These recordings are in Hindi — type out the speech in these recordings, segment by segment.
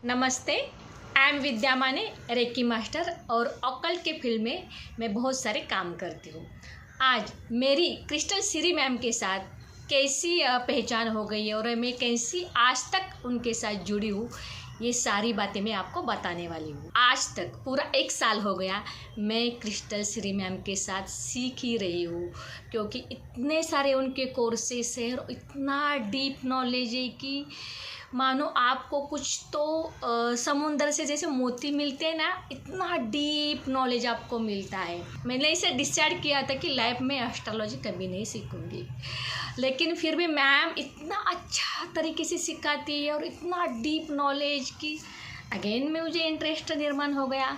नमस्ते। आई एम विद्या माने, रेकी मास्टर और ऑकल्ट के फील्ड में मैं बहुत सारे काम करती हूँ। आज मेरी क्रिस्टल श्री मैम के साथ कैसी पहचान हो गई है और मैं कैसी आज तक उनके साथ जुड़ी हूँ, ये सारी बातें मैं आपको बताने वाली हूँ। आज तक पूरा 1 साल हो गया मैं क्रिस्टल श्री मैम के साथ सीख ही रही हूँ, क्योंकि इतने सारे उनके कोर्सेस हैं और इतना डीप नॉलेज है कि मानो आपको कुछ तो समुंदर से जैसे मोती मिलते हैं ना, इतना डीप नॉलेज आपको मिलता है। मैंने इसे डिसाइड किया था कि लाइफ में एस्ट्रोलॉजी कभी नहीं सीखूंगी, लेकिन फिर भी मैम इतना अच्छा तरीके से सिखाती है और इतना डीप नॉलेज की अगेन में मुझे इंटरेस्ट निर्माण हो गया।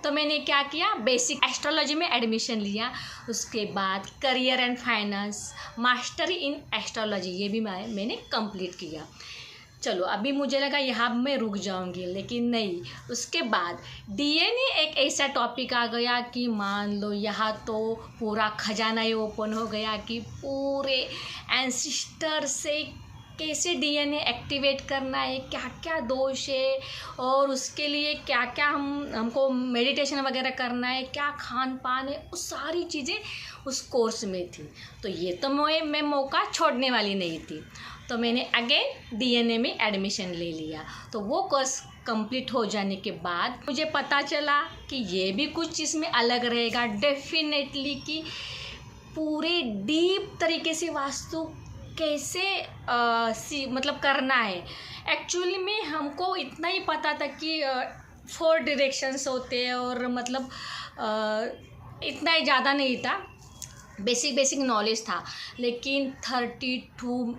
तो मैंने क्या किया, बेसिक एस्ट्रोलॉजी में एडमिशन लिया। उसके बाद career and finance, mastery in astrology, ये भी मैंने कंप्लीट किया। चलो अभी मुझे लगा यहाँ मैं रुक जाऊंगी, लेकिन नहीं। उसके बाद डीएनए एक ऐसा टॉपिक आ गया कि मान लो यहाँ तो पूरा खजाना ही ओपन हो गया कि पूरे एंसिस्टर से कैसे डीएनए एक्टिवेट करना है, क्या क्या दोष है और उसके लिए क्या क्या हमको मेडिटेशन वगैरह करना है, क्या खान पान है, वो सारी चीज़ें उस कोर्स में थी। तो ये तो मैं मौका छोड़ने वाली नहीं थी, तो मैंने अगेन डीएनए में एडमिशन ले लिया। तो वो कोर्स कंप्लीट हो जाने के बाद मुझे पता चला कि ये भी कुछ इसमें अलग रहेगा डेफिनेटली, कि पूरे डीप तरीके से वास्तु कैसे मतलब करना है। एक्चुअली में हमको इतना ही पता था कि 4 डायरेक्शंस होते हैं और मतलब इतना ही ज़्यादा नहीं था, बेसिक नॉलेज था, लेकिन 32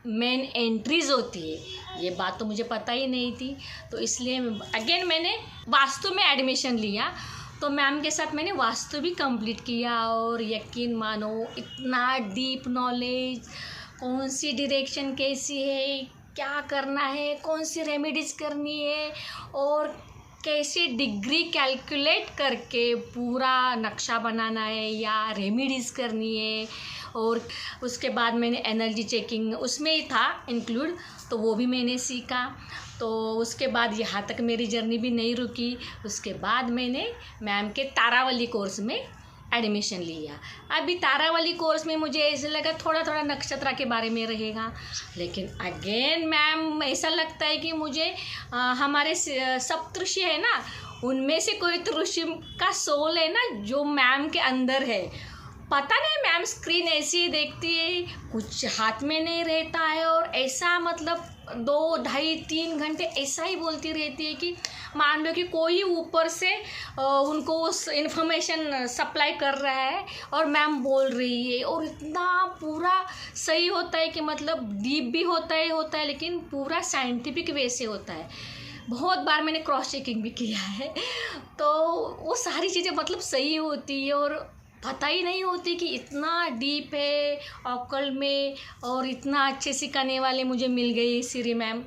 मेन एंट्रीज़ होती है, ये बात तो मुझे पता ही नहीं थी। तो इसलिए अगेन मैंने वास्तु में एडमिशन लिया। तो मैम के साथ मैंने वास्तु भी कंप्लीट किया और यकीन मानो इतना डीप नॉलेज, कौन सी डायरेक्शन कैसी है, क्या करना है, कौन सी रेमेडीज़ करनी है और कैसे डिग्री कैलकुलेट करके पूरा नक्शा बनाना है या रेमेडीज़ करनी है। और उसके बाद मैंने एनर्जी चेकिंग उसमें ही था इंक्लूड, तो वो भी मैंने सीखा। तो उसके बाद यहाँ तक मेरी जर्नी भी नहीं रुकी। उसके बाद मैंने मैम के तारावली कोर्स में एडमिशन लिया। अभी तारावली कोर्स में मुझे ऐसा लगा थोड़ा थोड़ा नक्षत्र के बारे में रहेगा, लेकिन अगेन मैम ऐसा लगता है कि मुझे हमारे सप्तऋषि है ना, उनमें से कोई तो ऋषि का सोल है ना जो मैम के अंदर है। पता नहीं मैम स्क्रीन ऐसी ही देखती है, कुछ हाथ में नहीं रहता है और ऐसा मतलब 2, ढाई, 3 घंटे ऐसा ही बोलती रहती है कि मान लो कि कोई ऊपर से उनको उस इन्फॉर्मेशन सप्लाई कर रहा है और मैम बोल रही है। और इतना पूरा सही होता है कि मतलब डीप भी होता है लेकिन पूरा साइंटिफिक वे से होता है। बहुत बार मैंने क्रॉस चेकिंग भी किया है, तो वो सारी चीज़ें मतलब सही होती है और पता ही नहीं होती कि इतना डीप है ऑकल्ट में और इतना अच्छे सिखाने वाले मुझे मिल गई श्री मैम।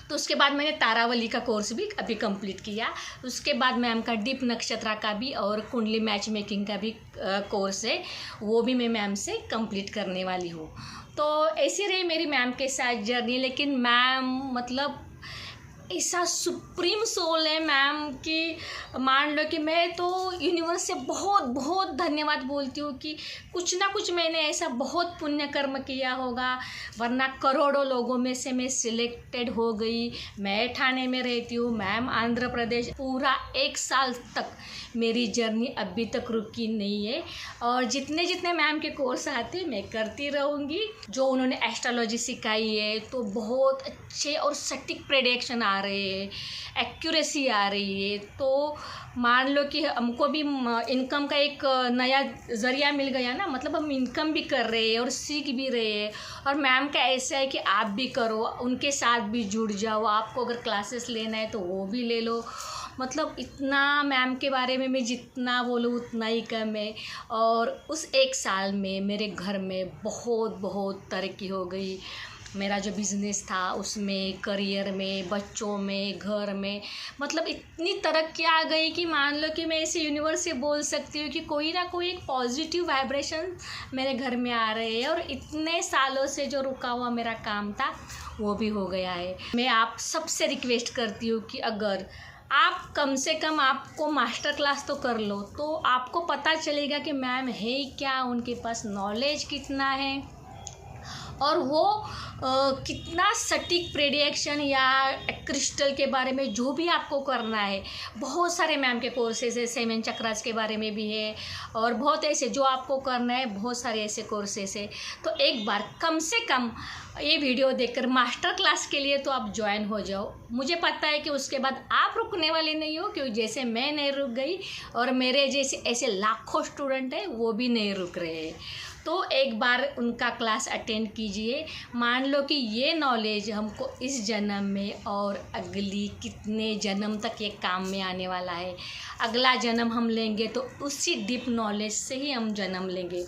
तो उसके बाद मैंने तारावली का कोर्स भी अभी कंप्लीट किया। उसके बाद मैम का डीप नक्षत्र का भी और कुंडली मैच मेकिंग का भी कोर्स है, वो भी मैं मैम से कंप्लीट करने वाली हूँ। तो ऐसी रही मेरी मैम के साथ जर्नी। लेकिन मैम मतलब ऐसा सुप्रीम सोल है मैम कि मान लो कि मैं तो यूनिवर्स से बहुत बहुत धन्यवाद बोलती हूँ कि कुछ ना कुछ मैंने ऐसा बहुत पुण्य कर्म किया होगा, वरना करोड़ों लोगों में से मैं सिलेक्टेड हो गई। मैं ठाणे में रहती हूँ, मैम आंध्र प्रदेश। पूरा 1 साल तक मेरी जर्नी अभी तक रुकी नहीं है और जितने जितने मैम के कोर्स आते मैं करती रहूँगी। जो उन्होंने एस्ट्रोलॉजी सिखाई है तो बहुत अच्छे और सटीक प्रेडिक्शन आ रहे हैं, एक्यूरेसी आ रही है। तो मान लो कि हमको भी इनकम का एक नया ज़रिया मिल गया ना, मतलब हम इनकम भी कर रहे हैं और सीख भी रहे हैं। और मैम का ऐसा है कि आप भी करो, उनके साथ भी जुड़ जाओ, आपको अगर क्लासेस लेना है तो वो भी ले लो। मतलब इतना मैम के बारे में मैं जितना बोलूँ उतना ही कम है। और उस 1 साल में मेरे घर में बहुत बहुत तरक्की हो गई। मेरा जो बिज़नेस था उसमें, करियर में, बच्चों में, घर में, मतलब इतनी तरक्की आ गई कि मान लो कि मैं इसे यूनिवर्स से बोल सकती हूँ कि कोई ना कोई एक पॉजिटिव वाइब्रेशन मेरे घर में आ रहे हैं और इतने सालों से जो रुका हुआ मेरा काम था वो भी हो गया है। मैं आप सबसे रिक्वेस्ट करती हूँ कि अगर आप कम से कम आपको मास्टर क्लास तो कर लो, तो आपको पता चलेगा कि मैम है क्या, उनके पास नॉलेज कितना है और वो कितना सटीक प्रेडिक्शन या क्रिस्टल के बारे में जो भी आपको करना है। बहुत सारे मैम के कोर्सेज है, 7 चक्रास के बारे में भी है और बहुत ऐसे जो आपको करना है, बहुत सारे ऐसे कोर्सेज है। तो एक बार कम से कम ये वीडियो देखकर मास्टर क्लास के लिए तो आप ज्वाइन हो जाओ। मुझे पता है कि उसके बाद आप रुकने वाले नहीं हो, क्योंकि जैसे मैं नहीं रुक गई और मेरे जैसे ऐसे लाखों स्टूडेंट हैं वो भी नहीं रुक रहे हैं। तो एक बार उनका क्लास अटेंड कीजिए। मान लो कि ये नॉलेज हमको इस जन्म में और अगली कितने जन्म तक ये काम में आने वाला है। अगला जन्म हम लेंगे तो उसी डीप नॉलेज से ही हम जन्म लेंगे।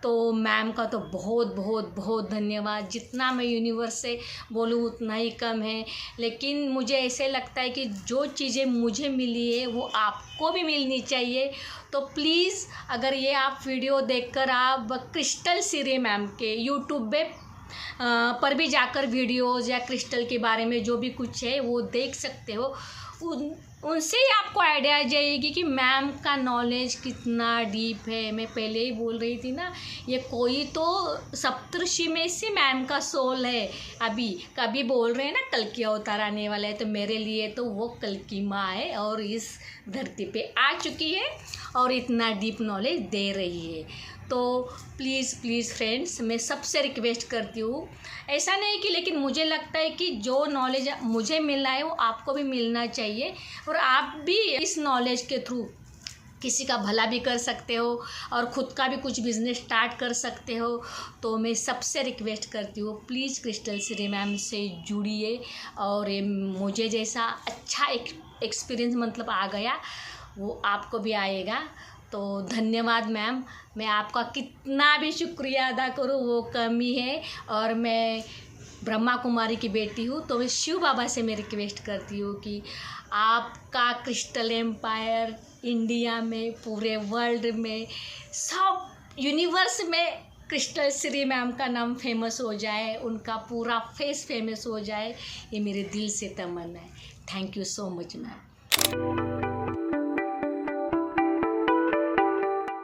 तो मैम का तो बहुत बहुत बहुत धन्यवाद। जितना मैं यूनिवर्स से बोलूँ उतना ही कम है, लेकिन मुझे ऐसे लगता है कि जो चीज़ें मुझे मिली है वो आपको भी मिलनी चाहिए। तो प्लीज़ अगर ये आप वीडियो देखकर आप क्रिस्टल सिरी मैम के यूट्यूब पर भी जाकर वीडियोज़ या क्रिस्टल के बारे में जो भी कुछ है वो देख सकते हो। उनसे ही आपको आइडिया आ जाएगी कि मैम का नॉलेज कितना डीप है। मैं पहले ही बोल रही थी ना, ये कोई तो सप्तऋषि में से मैम का सोल है। अभी कभी बोल रहे हैं ना कल की अवतार आने वाला है, तो मेरे लिए तो वो कल की माँ है और इस धरती पे आ चुकी है और इतना डीप नॉलेज दे रही है। तो प्लीज़ प्लीज़ फ्रेंड्स, मैं सबसे रिक्वेस्ट करती हूँ, ऐसा नहीं कि, लेकिन मुझे लगता है कि जो नॉलेज मुझे मिला है वो आपको भी मिलना चाहिए और आप भी इस नॉलेज के थ्रू किसी का भला भी कर सकते हो और ख़ुद का भी कुछ बिज़नेस स्टार्ट कर सकते हो। तो मैं सबसे रिक्वेस्ट करती हूँ, प्लीज़ क्रिस्टल सिरी मैम से जुड़िए और मुझे जैसा अच्छा एक्सपीरियंस मतलब आ गया वो आपको भी आएगा। तो धन्यवाद मैम। मैं आपका कितना भी शुक्रिया अदा करूँ वो कम ही है। और मैं ब्रह्मा कुमारी की बेटी हूँ, तो मैं शिव बाबा से मैं रिक्वेस्ट करती हूँ कि आपका क्रिस्टल एम्पायर इंडिया में, पूरे वर्ल्ड में, सब यूनिवर्स में क्रिस्टल सिरी मैम का नाम फेमस हो जाए, उनका पूरा फेस फेमस हो जाए, ये मेरे दिल से तमन्ना है। Thank you so much ma'am.